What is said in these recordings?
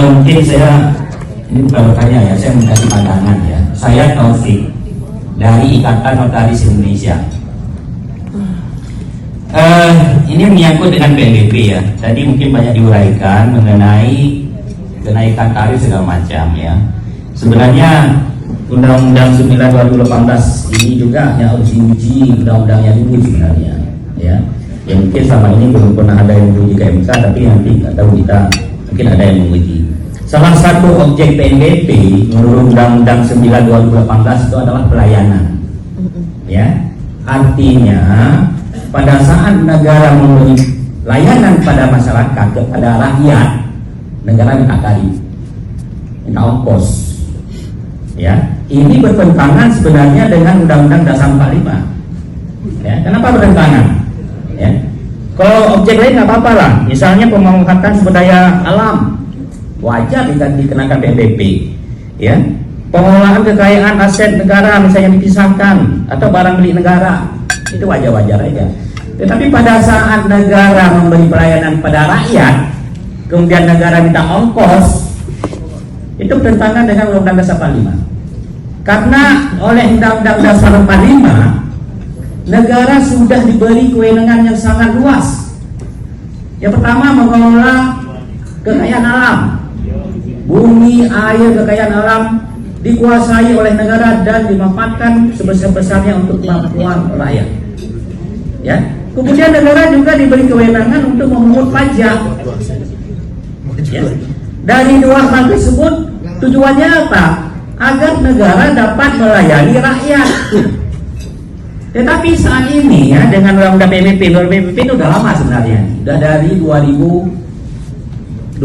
Mungkin saya ini bukan bertanya ya, saya mengkasih pandangan ya. Saya Taufik dari Ikatan Notaris Indonesia. Ini menyangkut dengan PNBP ya. Tadi mungkin banyak diuraikan mengenai kenaikan tarif segala macam ya. Sebenarnya Undang-Undang 9 2018 ini juga yang harus diuji undang-undangnya dulu sebenarnya ya. Yang mungkin selama ini belum pernah ada yang diuji ke MK, tapi nanti nggak tahu kita mungkin ada yang menguji. Salah satu objek PNBP menurut Undang-Undang 9 2018 itu adalah pelayanan ya. Artinya pada saat negara memberi layanan pada masyarakat, kepada rakyat, negara minta tarif, minta ongkos ya. Ini bertentangan sebenarnya dengan Undang-Undang Dasar 45 ya. Kenapa bertentangan ya? Kalau objek lain nggak apa-apa lah, misalnya pemanfaatan sumber daya alam wajar dikenakan PNBP ya. Pengelolaan kekayaan aset negara misalnya dipisahkan atau barang milik negara, itu wajar-wajar aja. Tetapi pada saat negara memberi pelayanan pada rakyat, kemudian negara minta ongkos, itu bertentangan dengan Undang-Undang Dasar 45. Karena oleh Undang-Undang Dasar 45, negara sudah diberi kewenangan yang sangat luas. Yang pertama, mengelola kekayaan alam, bumi, air, kekayaan alam dikuasai oleh negara dan dimanfaatkan sebesar-besarnya untuk kemampuan rakyat ya. Kemudian negara juga diberi kewenangan untuk memungut pajak ya. Dari dua hal tersebut tujuannya apa? Agar negara dapat melayani rakyat. Tetapi saat ini ya, dengan Undang-Undang PNBP itu udah lama sebenarnya, udah dari 1998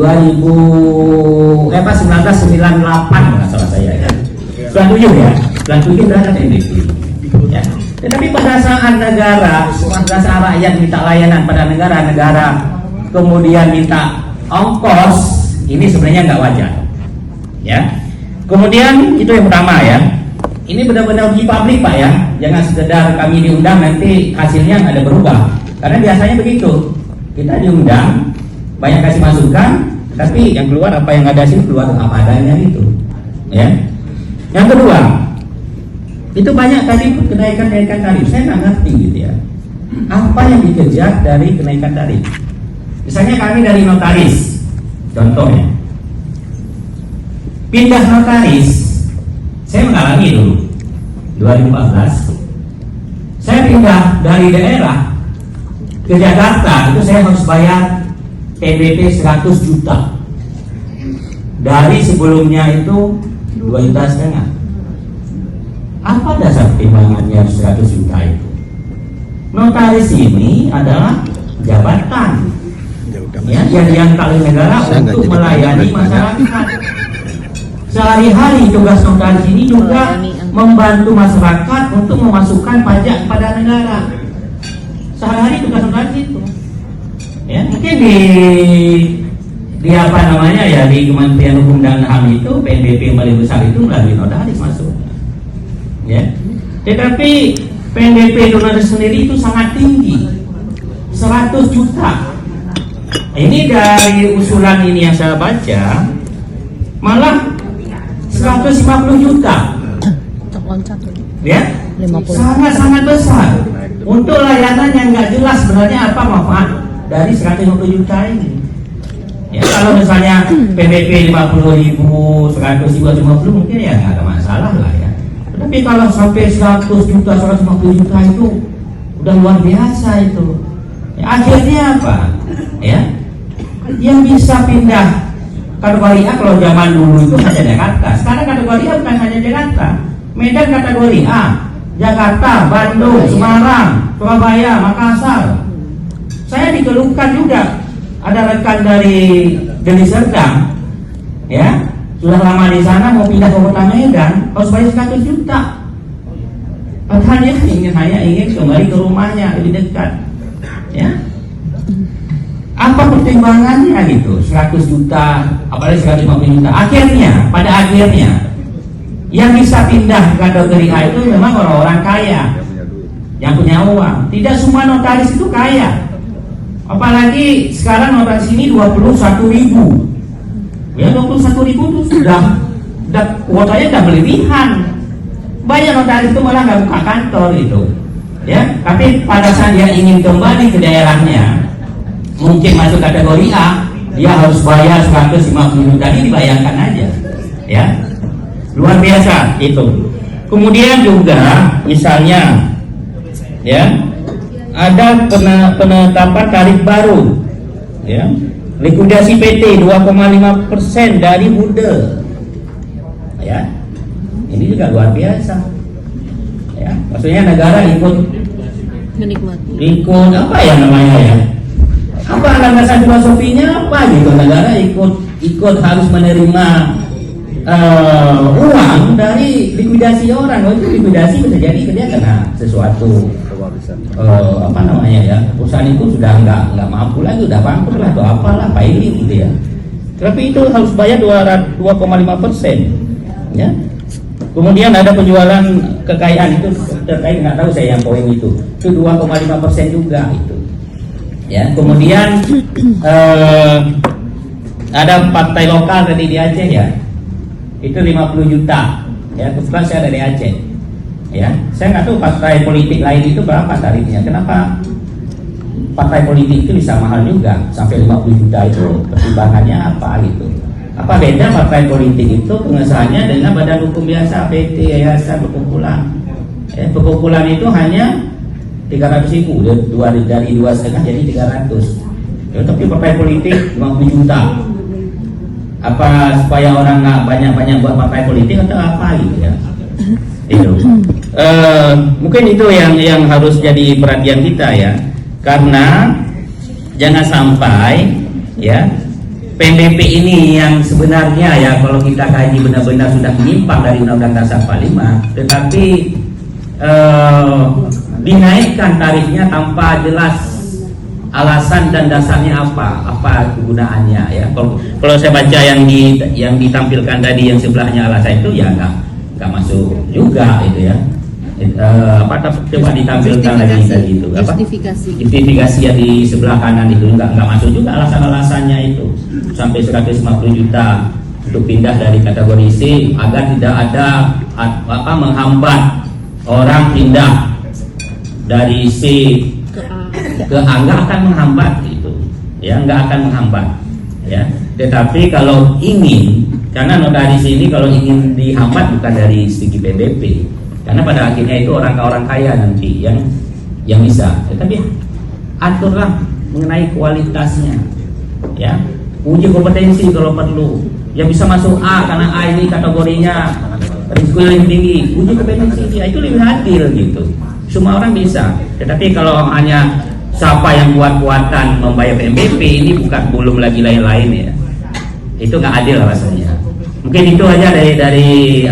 nggak salah saya ya. 97 ya, 97 udah ada PNBP ya. Tetapi pada saat negara, pada saat rakyat minta layanan pada negara kemudian minta ongkos, ini sebenarnya nggak wajar ya. Kemudian itu yang pertama ya. Ini benar-benar uji publik Pak ya. Jangan sekedar kami diundang nanti hasilnya ada berubah. Karena biasanya begitu. Kita diundang, banyak kasih masukan, tapi yang keluar apa yang ada sih keluar apa adanya gitu ya. Yang kedua, itu banyak tadi kenaikan tarif. Saya nggak ngerti gitu ya, apa yang dikejar dari kenaikan tarif. Misalnya kami dari notaris, contohnya pindah notaris, saya mengalami dulu 2014 saya pindah dari daerah ke Jakarta, itu saya harus bayar PNBP 100 juta. Dari sebelumnya itu 2,5 juta. Apa dasar pertimbangannya 100 juta itu? Notaris ini adalah jabatan ya, yang diangkat oleh negara untuk melayani masyarakat. Sehari-hari tugas notaris ini juga membantu masyarakat untuk memasukkan pajak kepada negara. Sehari-hari tugas notaris itu ya, mungkin di apa namanya ya, di Kementerian Hukum dan HAM itu PNBP yang paling besar itu melalui notaris masuk ya. Tetapi PNBP notaris sendiri itu sangat tinggi, 100 juta. Ini dari usulan ini yang saya baca malah 150 juta ya, sangat-sangat besar untuk layanan yang nggak jelas sebenarnya apa manfaat dari 150 juta ini ya. Kalau misalnya PNBP 50.000, 100.050 mungkin ya nggak ada masalah lah ya. Tapi kalau sampai 100 juta, 150 juta itu udah luar biasa itu ya. Akhirnya apa ya, yang bisa pindah kategori A kalau zaman dulu itu hanya Jakarta. Sekarang kategori A bukan hanya Jakarta, Medan kategori A, Jakarta, Bandung, Semarang, Surabaya, Makassar. Saya dikeluhkan juga, ada rekan dari Deli Serdang ya, sudah lama di sana, mau pindah ke kota Medan harus bayar 100 juta. Padahal dia hanya ingin kembali ke rumahnya lebih dekat ya. Apa pertimbangannya gitu? 100 juta, apalagi 150 juta. Akhirnya, pada akhirnya yang bisa pindah kategori A itu memang orang-orang kaya yang punya uang. Tidak semua notaris itu kaya. Apalagi sekarang notaris ini 21.000 Ya 21.000 itu sudah kuotanya udah berlebihan. Banyak notaris itu malah nggak buka kantor itu. Ya, tapi pada saat dia ingin kembali ke daerahnya, mungkin masuk kategori A, dia harus bayar 150 juta. Ini dibayangkan aja, ya, luar biasa itu. Kemudian juga misalnya, ya, ada penetapan tarif baru, ya, likuidasi PT 2,5% dari bude, ya, ini juga luar biasa, ya, maksudnya negara ikut apa ya namanya ya, apa landasan filosofinya apa gitu, negara ikut harus menerima uang dari likuidasi orang. Itu likuidasi bisa jadi dia kena sesuatu apa namanya ya, perusahaan itu sudah nggak mampu lagi, udah bangkrut lah atau apalah failing gitu ya, tapi itu harus bayar 2,5%, ya. Kemudian ada penjualan kekayaan, itu terkait, nggak tahu saya yang poin itu 2,5% juga itu, ya. Kemudian ada partai lokal tadi di Aceh ya, itu 50 juta, ya, kebetulan saya dari Aceh, ya. Saya nggak tahu partai politik lain itu berapa tarifnya, kenapa partai politik itu bisa mahal juga sampai 50 juta itu, pertimbangannya apa gitu. Apa beda partai politik itu pengesahannya dengan badan hukum biasa, PT, yayasan, perkumpulan, ya, perkumpulan itu hanya 300.000, dari 2,5 jadi 300, ya, tapi partai politik 50 juta. Apa supaya orang nggak banyak buat partai politik atau apa gitu ya? Itu mungkin itu yang harus jadi perhatian kita ya, karena jangan sampai ya PDP ini yang sebenarnya ya kalau kita kaji benar-benar sudah menyimpang dari Undang-Undang Dasar 45, tetapi dinaikkan tarifnya tanpa jelas alasan dan dasarnya apa kegunaannya ya. Kalau saya baca yang ditampilkan tadi yang sebelahnya alasan itu ya nggak masuk juga itu ya. Coba ditampilkan lagi tadi itu apa? Justifikasi yang di sebelah kanan itu nggak masuk juga alasan-alasannya itu, sampai 150 juta untuk pindah dari kategori C agar tidak ada menghambat orang pindah dari C ke A, nggak akan menghambat gitu ya, nggak akan menghambat ya. Tetapi kalau ingin, karena notaris ini kalau ingin dihambat bukan dari segi PDP, karena pada akhirnya itu orang kaya nanti yang bisa, tetapi aturlah mengenai kualitasnya ya, uji kompetensi kalau perlu, yang bisa masuk A karena A ini kategorinya risiko yang tinggi, uji kompetensi dia itu lebih adil gitu, semua orang bisa. Tetapi kalau hanya siapa yang kuat-kuatan membayar PMBP, ini belum lagi lain-lain ya, itu nggak adil rasanya. Mungkin itu aja dari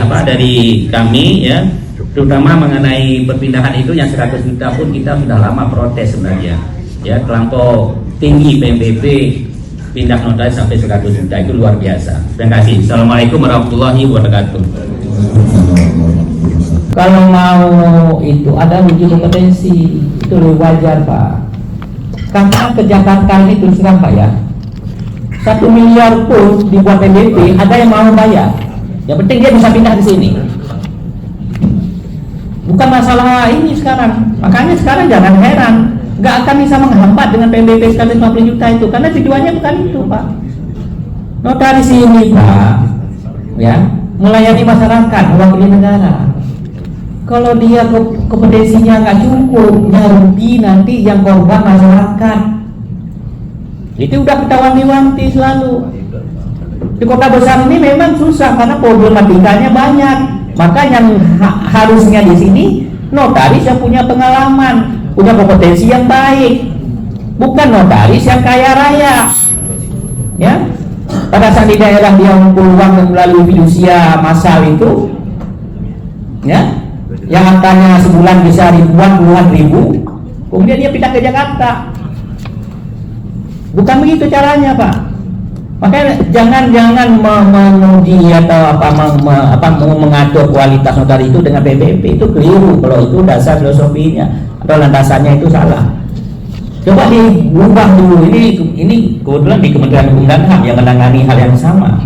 kami ya, terutama mengenai perpindahan itu yang 100 juta pun kita sudah lama protes sebenarnya ya, terlampau tinggi PMBP, pindah notaris sampai 100 juta itu luar biasa. Terima kasih. Assalamualaikum warahmatullahi wabarakatuh. Kalau mau itu ada uji kompetensi, itu lebih wajar Pak, karena ke Jakarta ini terus terang Pak ya, 1 miliar pun dibuat PDP ada yang mau bayar, yang penting dia bisa pindah di sini. Bukan masalah ini sekarang, makanya sekarang jangan heran nggak akan bisa menghambat dengan PMBP 150 juta itu, karena tujuannya bukan itu Pak. Notaris ini Pak ya, melayani masyarakat, mewakili negara. Kalau dia kompetensinya nggak cukup, rugi nanti yang korban masyarakat. Itu udah kita wanti-wanti selalu. Di kota besar ini memang susah karena problematikanya banyak. Maka yang harusnya di sini notaris yang punya pengalaman, punya kompetensi yang baik, bukan notaris yang kaya raya. Ya, pada saat di daerah dia mengumpul uang melalui fidusia massal itu, ya, yang angkanya sebulan bisa ribuan, puluhan ribu, kemudian dia pindah ke Jakarta. Bukan begitu caranya Pak. Makanya jangan memuji atau mengatur kualitas notaris itu dengan PBP, itu keliru. Kalau itu dasar filosofinya atau landasannya itu salah. Coba diubah dulu. Ini kebetulan di Kementerian Hukum dan HAM yang menangani hal yang sama.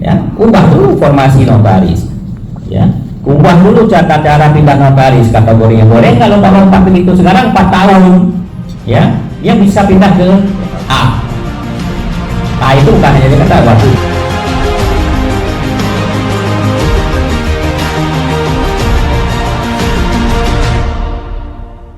Ya, ubah dulu formasi notaris. Ya, ubah dulu cara pindah notaris kategorinya. Boleh kalau lompat begitu sekarang 4 tahun, ya, dia bisa pindah ke A. A itu bukan hanya kata waktu.